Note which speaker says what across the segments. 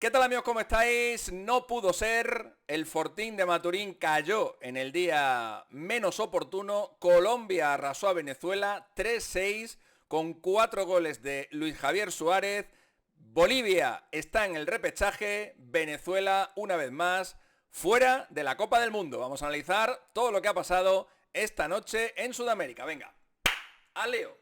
Speaker 1: ¿Qué tal amigos? ¿Cómo estáis? No pudo ser. El Fortín de Maturín cayó en el día menos oportuno. Colombia arrasó a Venezuela 3-6 con 4 goles de Luis Javier Suárez. Bolivia está en el repechaje. Venezuela, una vez más, fuera de la Copa del Mundo. Vamos a analizar todo lo que ha pasado esta noche en Sudamérica. Venga, al lío.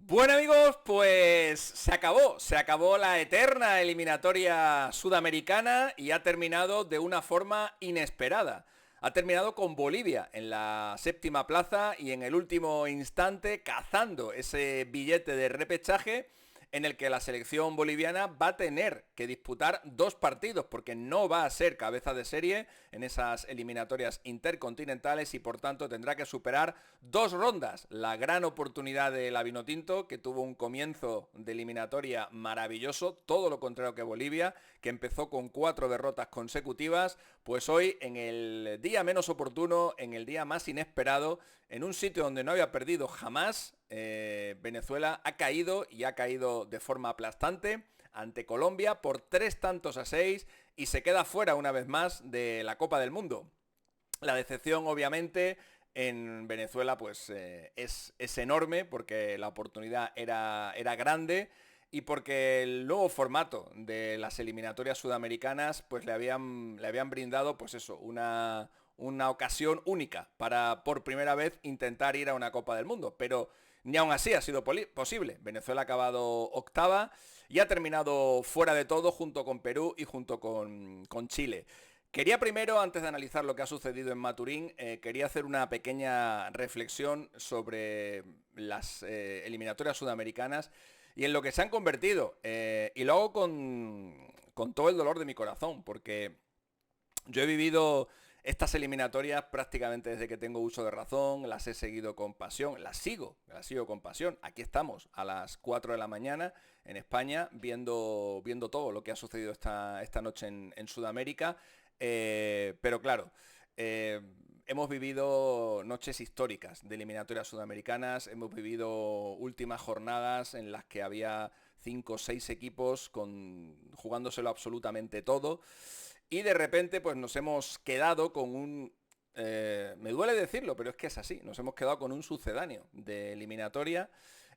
Speaker 1: Bueno amigos, pues se acabó la eterna eliminatoria sudamericana y ha terminado de una forma inesperada. Ha terminado con Bolivia en la séptima plaza y en el último instante cazando ese billete de repechaje en el que la selección boliviana va a tener que disputar 2 partidos porque no va a ser cabeza de serie en esas eliminatorias intercontinentales y por tanto tendrá que superar 2 rondas. La gran oportunidad del Vinotinto, que tuvo un comienzo de eliminatoria maravilloso, todo lo contrario que Bolivia, que empezó con 4 derrotas consecutivas, pues hoy en el día menos oportuno, en el día más inesperado, en un sitio donde no había perdido jamás, Venezuela ha caído y ha caído de forma aplastante ante Colombia por 3-6 y se queda fuera una vez más de la Copa del Mundo. La decepción obviamente en Venezuela pues es enorme porque la oportunidad era grande y porque el nuevo formato de las eliminatorias sudamericanas pues le habían brindado pues eso, una ocasión única para por primera vez intentar ir a una Copa del Mundo, pero ni aún así ha sido posible. Venezuela ha acabado octava y ha terminado fuera de todo junto con Perú y junto con Chile. Quería primero, antes de analizar lo que ha sucedido en Maturín, quería hacer una pequeña reflexión sobre las eliminatorias sudamericanas y en lo que se han convertido. Y lo hago con todo el dolor de mi corazón, porque yo he vivido estas eliminatorias prácticamente desde que tengo uso de razón, las he seguido con pasión, las sigo con pasión. Aquí estamos a las 4 de la mañana en España viendo todo lo que ha sucedido esta noche en Sudamérica. Pero claro, eh, hemos vivido noches históricas de eliminatorias sudamericanas, hemos vivido últimas jornadas en las que había 5 o 6 equipos jugándoselo absolutamente todo. Y de repente pues nos hemos quedado con un... me duele decirlo, pero es que es así. Nos hemos quedado con un sucedáneo de eliminatoria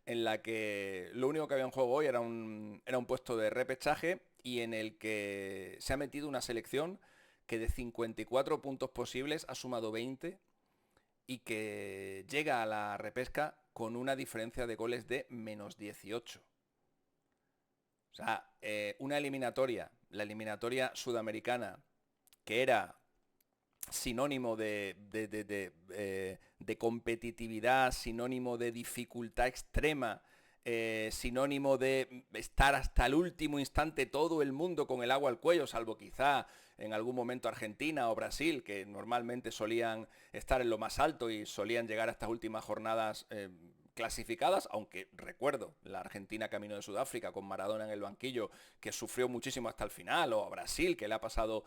Speaker 1: en la que lo único que había en juego hoy era un puesto de repechaje y en el que se ha metido una selección que de 54 puntos posibles ha sumado 20 y que llega a la repesca con una diferencia de goles de menos 18. O sea, una eliminatoria, la eliminatoria sudamericana, que era sinónimo de competitividad, sinónimo de dificultad extrema, sinónimo de estar hasta el último instante todo el mundo con el agua al cuello, salvo quizá en algún momento Argentina o Brasil, que normalmente solían estar en lo más alto y solían llegar a estas últimas jornadas clasificadas, aunque recuerdo la Argentina camino de Sudáfrica con Maradona en el banquillo, que sufrió muchísimo hasta el final, o a Brasil, que le ha pasado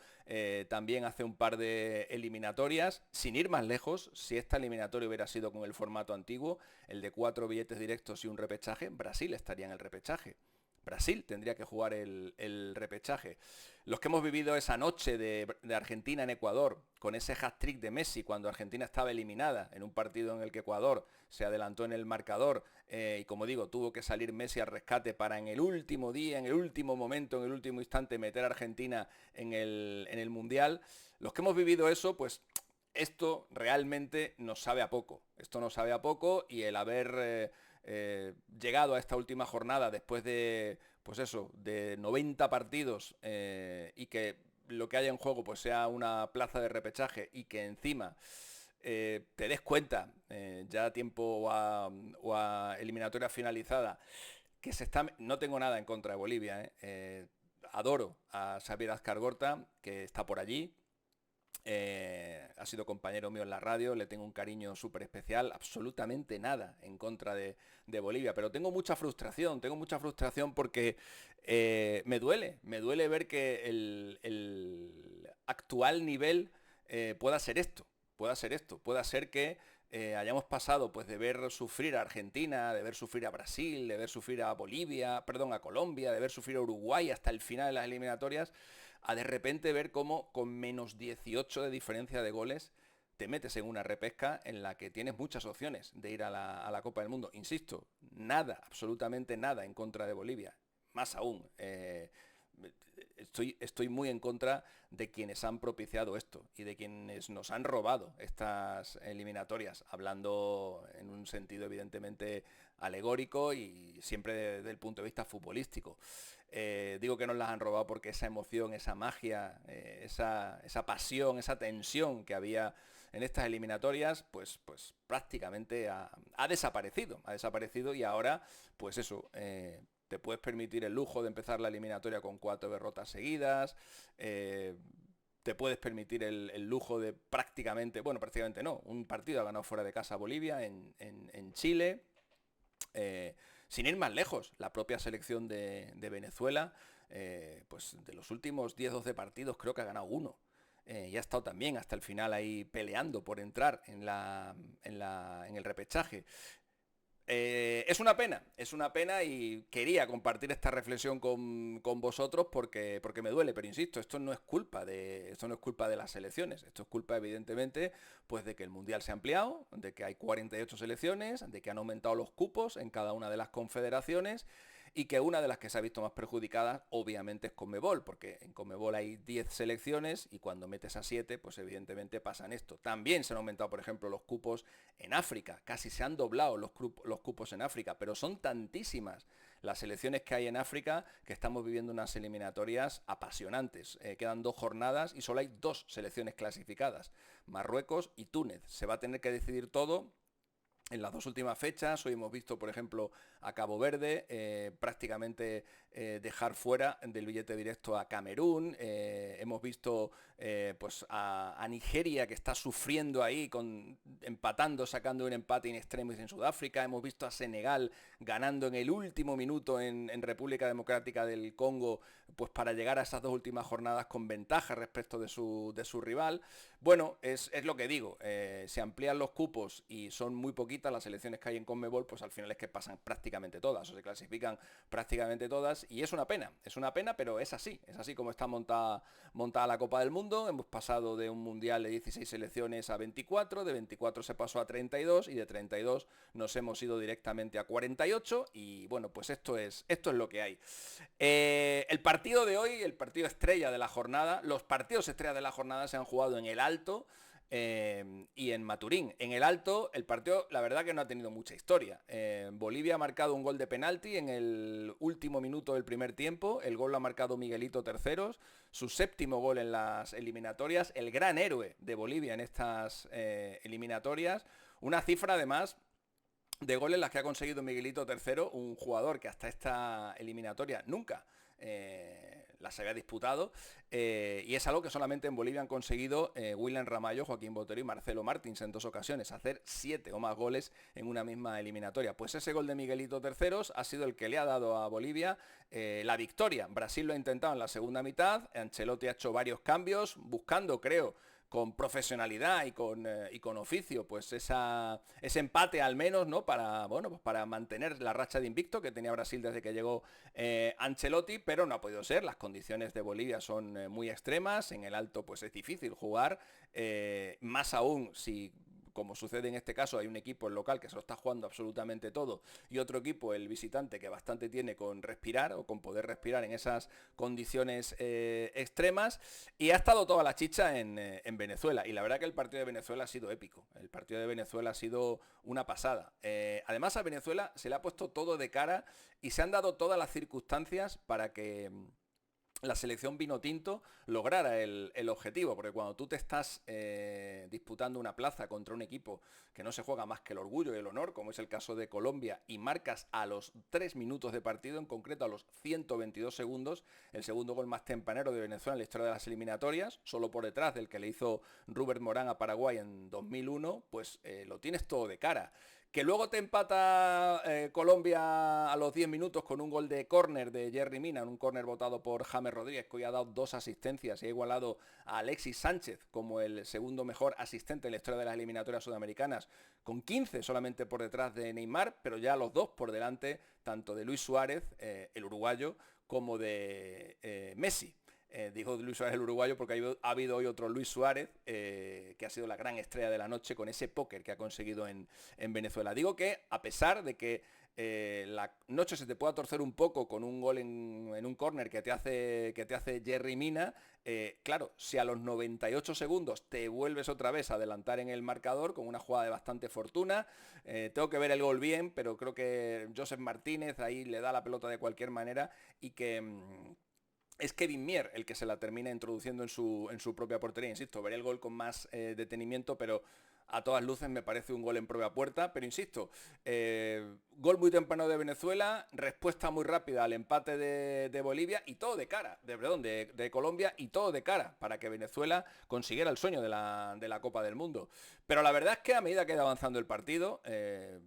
Speaker 1: también hace un par de eliminatorias. Sin ir más lejos, si esta eliminatoria hubiera sido con el formato antiguo, el de 4 billetes directos y un repechaje, Brasil estaría en el repechaje. Brasil tendría que jugar el repechaje. Los que hemos vivido esa noche de Argentina en Ecuador, con ese hat-trick de Messi cuando Argentina estaba eliminada en un partido en el que Ecuador se adelantó en el marcador y como digo, tuvo que salir Messi al rescate para en el último día, en el último momento, en el último instante meter a Argentina en el Mundial. Los que hemos vivido eso, pues esto realmente nos sabe a poco. Esto nos sabe a poco y el haber... llegado a esta última jornada después de, pues eso, de 90 partidos y que lo que haya en juego pues sea una plaza de repechaje y que encima te des cuenta ya a tiempo o a eliminatoria finalizada que se está... No tengo nada en contra de Bolivia, adoro a Xavier Azcargorta, que está por allí, ha sido compañero mío en la radio, le tengo un cariño súper especial, absolutamente nada en contra de Bolivia, pero tengo mucha frustración porque me duele ver que el actual nivel pueda ser esto, pueda ser que hayamos pasado pues de ver sufrir a Argentina, de ver sufrir a Brasil, de ver sufrir a Bolivia, perdón, a Colombia, de ver sufrir a Uruguay hasta el final de las eliminatorias, a de repente ver cómo con menos 18 de diferencia de goles te metes en una repesca en la que tienes muchas opciones de ir a la Copa del Mundo. Insisto, nada, absolutamente nada en contra de Bolivia. Más aún, estoy muy en contra de quienes han propiciado esto y de quienes nos han robado estas eliminatorias, hablando en un sentido evidentemente alegórico y siempre desde el punto de vista futbolístico. Digo que nos las han robado porque esa emoción, esa magia, esa pasión, esa tensión que había en estas eliminatorias, pues prácticamente ha desaparecido y ahora, pues eso, te puedes permitir el lujo de empezar la eliminatoria con 4 derrotas seguidas, te puedes permitir el lujo de prácticamente no, un partido ha ganado fuera de casa Bolivia en Chile. Sin ir más lejos, la propia selección de Venezuela, pues de los últimos 10-12 partidos creo que ha ganado uno. Y ha estado también hasta el final ahí peleando por entrar en el repechaje. Es una pena y quería compartir esta reflexión con vosotros porque me duele, pero insisto, esto no es culpa de las selecciones, esto es culpa evidentemente pues de que el Mundial se ha ampliado, de que hay 48 selecciones, de que han aumentado los cupos en cada una de las confederaciones y que una de las que se ha visto más perjudicada obviamente es Conmebol, porque en Conmebol hay 10 selecciones y cuando metes a 7 pues evidentemente pasan esto. También se han aumentado por ejemplo los cupos en África, casi se han doblado los cupos en África, pero son tantísimas las selecciones que hay en África que estamos viviendo unas eliminatorias apasionantes. Quedan 2 jornadas y solo hay 2 selecciones clasificadas, Marruecos y Túnez. Se va a tener que decidir todo en las 2 últimas fechas. Hoy hemos visto, por ejemplo, a Cabo Verde prácticamente dejar fuera del billete directo a Camerún. Hemos visto pues a Nigeria, que está sufriendo ahí, empatando, sacando un empate in extremis en Sudáfrica. Hemos visto a Senegal ganando en el último minuto en República Democrática del Congo, pues para llegar a esas 2 últimas jornadas con ventaja respecto de su rival. Bueno, es lo que digo, se amplían los cupos y son muy poquitas las selecciones que hay en Conmebol, pues al final es que pasan prácticamente todas, o se clasifican prácticamente todas, y es una pena, pero es así como está montada la Copa del Mundo. Hemos pasado de un Mundial de 16 selecciones a 24, de 24 se pasó a 32, y de 32 nos hemos ido directamente a 48, y bueno, pues esto es lo que hay. El partido de hoy, el partido estrella de la jornada, los partidos estrellas de la jornada se han jugado en el Alto y en Maturín. En el Alto, el partido, la verdad que no ha tenido mucha historia. Bolivia ha marcado un gol de penalti en el último minuto del primer tiempo. El gol lo ha marcado Miguelito Terceros, su 7º gol en las eliminatorias, el gran héroe de Bolivia en estas eliminatorias. Una cifra además de goles las que ha conseguido Miguelito Tercero, un jugador que hasta esta eliminatoria nunca las había disputado, y es algo que solamente en Bolivia han conseguido William Ramallo, Joaquín Botero y Marcelo Martins en 2 ocasiones, hacer 7 o más goles en una misma eliminatoria. Pues ese gol de Miguelito Terceros ha sido el que le ha dado a Bolivia la victoria. Brasil lo ha intentado en la segunda mitad, Ancelotti ha hecho varios cambios, buscando, creo, con profesionalidad y con oficio, pues ese empate al menos, ¿no? Para mantener la racha de invicto que tenía Brasil desde que llegó Ancelotti, pero no ha podido ser. Las condiciones de Bolivia son muy extremas, en el Alto pues es difícil jugar, más aún si, como sucede en este caso, hay un equipo, el local, que se lo está jugando absolutamente todo, y otro equipo, el visitante, que bastante tiene con respirar o con poder respirar en esas condiciones extremas. Y ha estado toda la chicha en Venezuela, y la verdad que el partido de Venezuela ha sido épico. El partido de Venezuela ha sido una pasada. Además, a Venezuela se le ha puesto todo de cara y se han dado todas las circunstancias para que la selección vinotinto lograra el objetivo, porque cuando tú te estás disputando una plaza contra un equipo que no se juega más que el orgullo y el honor, como es el caso de Colombia, y marcas a los 3 minutos de partido, en concreto a los 122 segundos, el segundo gol más tempranero de Venezuela en la historia de las eliminatorias, solo por detrás del que le hizo Rubert Morán a Paraguay en 2001, pues lo tienes todo de cara. Que luego te empata Colombia a los 10 minutos con un gol de córner de Yerry Mina, un córner votado por James Rodríguez, que hoy ha dado 2 asistencias y ha igualado a Alexis Sánchez como el segundo mejor asistente en la historia de las eliminatorias sudamericanas, con 15 solamente por detrás de Neymar, pero ya los dos por delante, tanto de Luis Suárez, el uruguayo, como de Messi. Dijo Luis Suárez el uruguayo porque ha habido hoy otro Luis Suárez, que ha sido la gran estrella de la noche con ese póker que ha conseguido en Venezuela. Digo que a pesar de que la noche se te pueda torcer un poco con un gol en un córner que te hace Yerry Mina, claro, si a los 98 segundos te vuelves otra vez a adelantar en el marcador con una jugada de bastante fortuna, tengo que ver el gol bien, pero creo que Joseph Martínez ahí le da la pelota de cualquier manera y que... es Kevin Mier el que se la termina introduciendo en su propia portería. Insisto, veré el gol con más detenimiento, pero a todas luces me parece un gol en propia puerta. Pero insisto, gol muy temprano de Venezuela, respuesta muy rápida al empate de Bolivia y todo de cara, de Colombia y todo de cara para que Venezuela consiguiera el sueño de la Copa del Mundo. Pero la verdad es que a medida que ha ido avanzando el partido,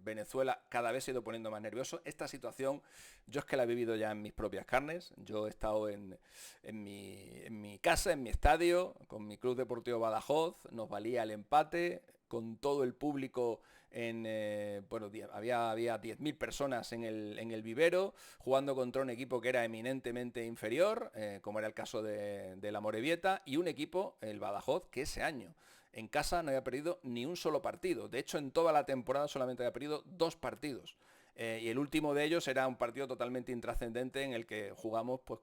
Speaker 1: Venezuela cada vez se ha ido poniendo más nervioso. Esta situación yo es que la he vivido ya en mis propias carnes. Yo he estado en mi casa, en mi estadio, con mi Club Deportivo Badajoz, nos valía el empate, con todo el público bueno, había 10.000 personas en el vivero, jugando contra un equipo que era eminentemente inferior, como era el caso de la Morevieta, y un equipo, el Badajoz, que ese año en casa no había perdido ni un solo partido. De hecho, en toda la temporada solamente había perdido 2 partidos. Y el último de ellos era un partido totalmente intrascendente en el que jugamos pues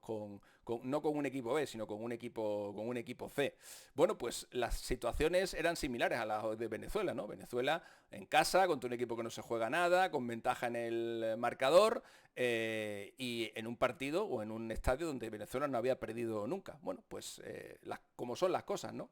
Speaker 1: no con un equipo B, sino con un equipo C. Bueno, pues las situaciones eran similares a las de Venezuela, ¿no? Venezuela en casa, contra un equipo que no se juega nada, con ventaja en el marcador, y en un partido o en un estadio donde Venezuela no había perdido nunca. Bueno, pues como son las cosas, ¿no?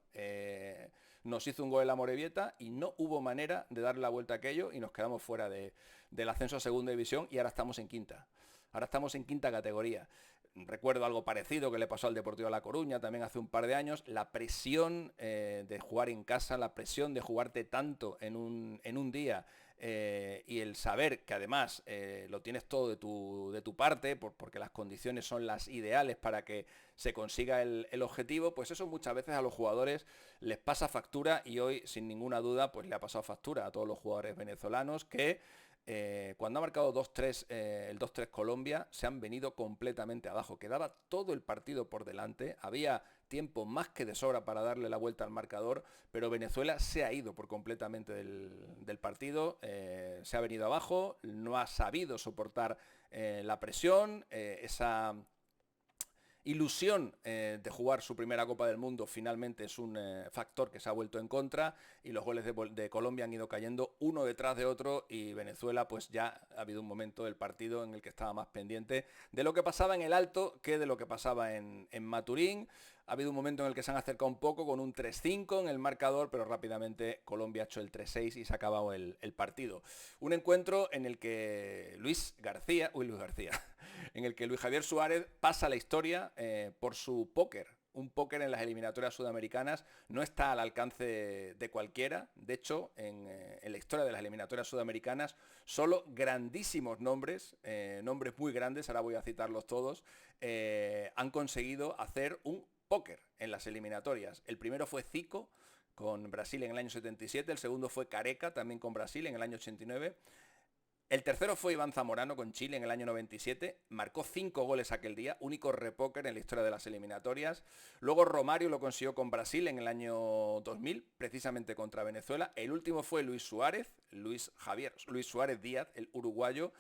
Speaker 1: Nos hizo un gol en la Morevieta y no hubo manera de darle la vuelta a aquello y nos quedamos fuera del ascenso a segunda división y ahora estamos en quinta. Ahora estamos en quinta categoría. Recuerdo algo parecido que le pasó al Deportivo La Coruña también hace un par de años. La presión de jugar en casa, la presión de jugarte tanto en un día, y el saber que además lo tienes todo de tu parte, porque las condiciones son las ideales para que se consiga el objetivo, pues eso muchas veces a los jugadores les pasa factura y hoy sin ninguna duda pues le ha pasado factura a todos los jugadores venezolanos que cuando ha marcado 2-3, el 2-3 Colombia, se han venido completamente abajo. Quedaba todo el partido por delante, había tiempo más que de sobra para darle la vuelta al marcador, pero Venezuela se ha ido por completamente del partido, se ha venido abajo, no ha sabido soportar la presión, esa ilusión de jugar su primera Copa del Mundo finalmente es un factor que se ha vuelto en contra y los goles de Colombia han ido cayendo uno detrás de otro y Venezuela pues ya ha habido un momento del partido en el que estaba más pendiente de lo que pasaba en el Alto que de lo que pasaba en Maturín. Ha habido un momento en el que se han acercado un poco con un 3-5 en el marcador, pero rápidamente Colombia ha hecho el 3-6 y se ha acabado el partido. Un encuentro en el que Luis García, en el que Luis Javier Suárez pasa la historia por su póker. Un póker en las eliminatorias sudamericanas no está al alcance de cualquiera. De hecho, en la historia de las eliminatorias sudamericanas, solo grandísimos nombres, nombres muy grandes, ahora voy a citarlos todos, han conseguido hacer un póker en las eliminatorias. El primero fue Zico con Brasil en el año 77, el segundo fue Careca también con Brasil en el año 89. El tercero fue Iván Zamorano con Chile en el año 97, marcó 5 goles aquel día, único repóker en la historia de las eliminatorias. Luego Romario lo consiguió con Brasil en el año 2000, precisamente contra Venezuela. El último fue Luis Suárez Díaz, el uruguayo,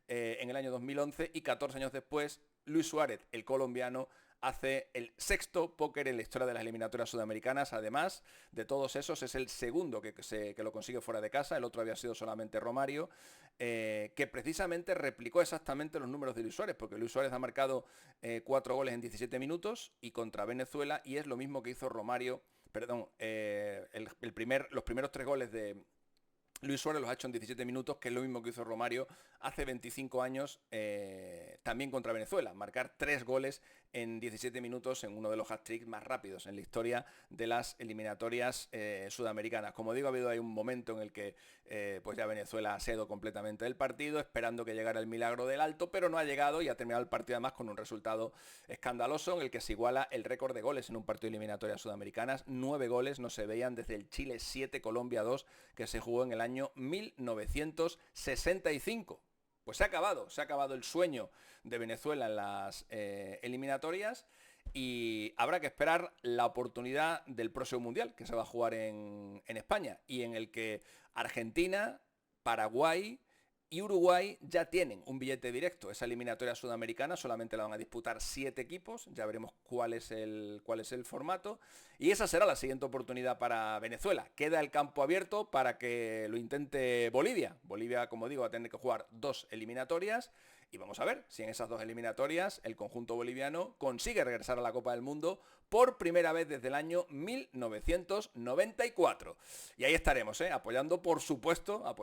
Speaker 1: en el año 2011 y 14 años después, Luis Suárez, el colombiano, hace el sexto póker en la historia de las eliminatorias sudamericanas. Además de todos esos, es el segundo que lo consigue fuera de casa. El otro había sido solamente Romario, que precisamente replicó exactamente los números de Luis Suárez, porque Luis Suárez ha marcado 4 goles en 17 minutos y contra Venezuela, y es lo mismo que hizo Romario, los primeros 3 goles Luis Suárez los ha hecho en 17 minutos, que es lo mismo que hizo Romario hace 25 años, también contra Venezuela. Marcar 3 goles en 17 minutos en uno de los hat-tricks más rápidos en la historia de las eliminatorias sudamericanas. Como digo, ha habido ahí un momento en el que pues ya Venezuela ha cedido completamente del partido, esperando que llegara el milagro del alto, pero no ha llegado y ha terminado el partido además con un resultado escandaloso en el que se iguala el récord de goles en un partido de eliminatorias sudamericanas. 9 goles no se veían desde el Chile 7, Colombia 2, que se jugó en el año 1965. Pues se ha acabado el sueño de Venezuela en las eliminatorias y habrá que esperar la oportunidad del próximo Mundial, que se va a jugar en España y en el que Argentina, Paraguay y Uruguay ya tienen un billete directo. Esa eliminatoria sudamericana solamente la van a disputar 7 equipos, ya veremos cuál es el formato, y esa será la siguiente oportunidad para Venezuela. Queda el campo abierto para que lo intente Bolivia. Bolivia, como digo, va a tener que jugar 2 eliminatorias, y vamos a ver si en esas 2 eliminatorias el conjunto boliviano consigue regresar a la Copa del Mundo por primera vez desde el año 1994. Y ahí estaremos, apoyando por supuesto a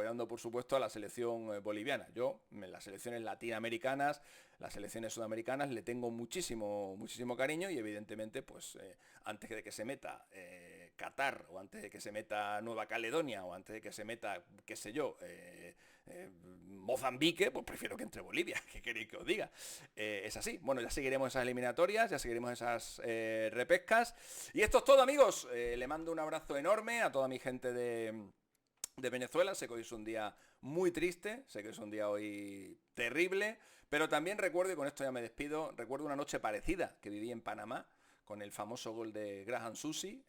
Speaker 1: la selección boliviana. Yo, en las selecciones latinoamericanas, las selecciones sudamericanas, le tengo muchísimo cariño y evidentemente, pues antes de que se meta Qatar, o antes de que se meta Nueva Caledonia, o antes de que se meta, qué sé yo, Mozambique, pues prefiero que entre Bolivia, ¿qué queréis que os diga? Es así. Bueno, ya seguiremos esas eliminatorias, ya seguiremos esas repescas. Y esto es todo, amigos. Le mando un abrazo enorme a toda mi gente de Venezuela. Sé que hoy es un día muy triste, sé que es un día hoy terrible, pero también recuerdo, y con esto ya me despido, recuerdo una noche parecida que viví en Panamá, con el famoso gol de Graham Susi,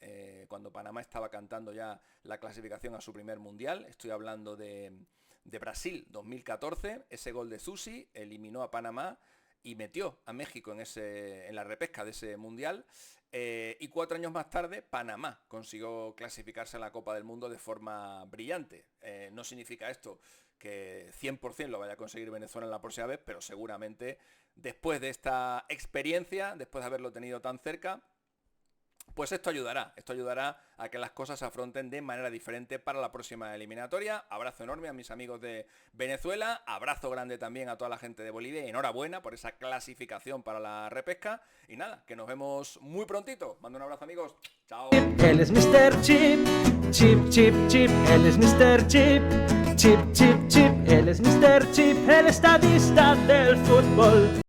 Speaker 1: cuando Panamá estaba cantando ya la clasificación a su primer mundial. Estoy hablando de Brasil 2014, ese gol de Susi eliminó a Panamá y metió a México en la repesca de ese mundial, y 4 años más tarde Panamá consiguió clasificarse a la Copa del Mundo de forma brillante. No significa esto que 100% lo vaya a conseguir Venezuela en la próxima vez, pero seguramente después de esta experiencia, después de haberlo tenido tan cerca, pues esto ayudará a que las cosas se afronten de manera diferente para la próxima eliminatoria. Abrazo enorme a mis amigos de Venezuela, abrazo grande también a toda la gente de Bolivia y enhorabuena por esa clasificación para la repesca. Y nada, que nos vemos muy prontito. Mando un abrazo, amigos. Chao.
Speaker 2: Él es Mr. Chip, Chip, Chip, Chip. Él es Mr. Chip, Chip, Chip, Chip. Él es Mr. Chip, el estadista del fútbol.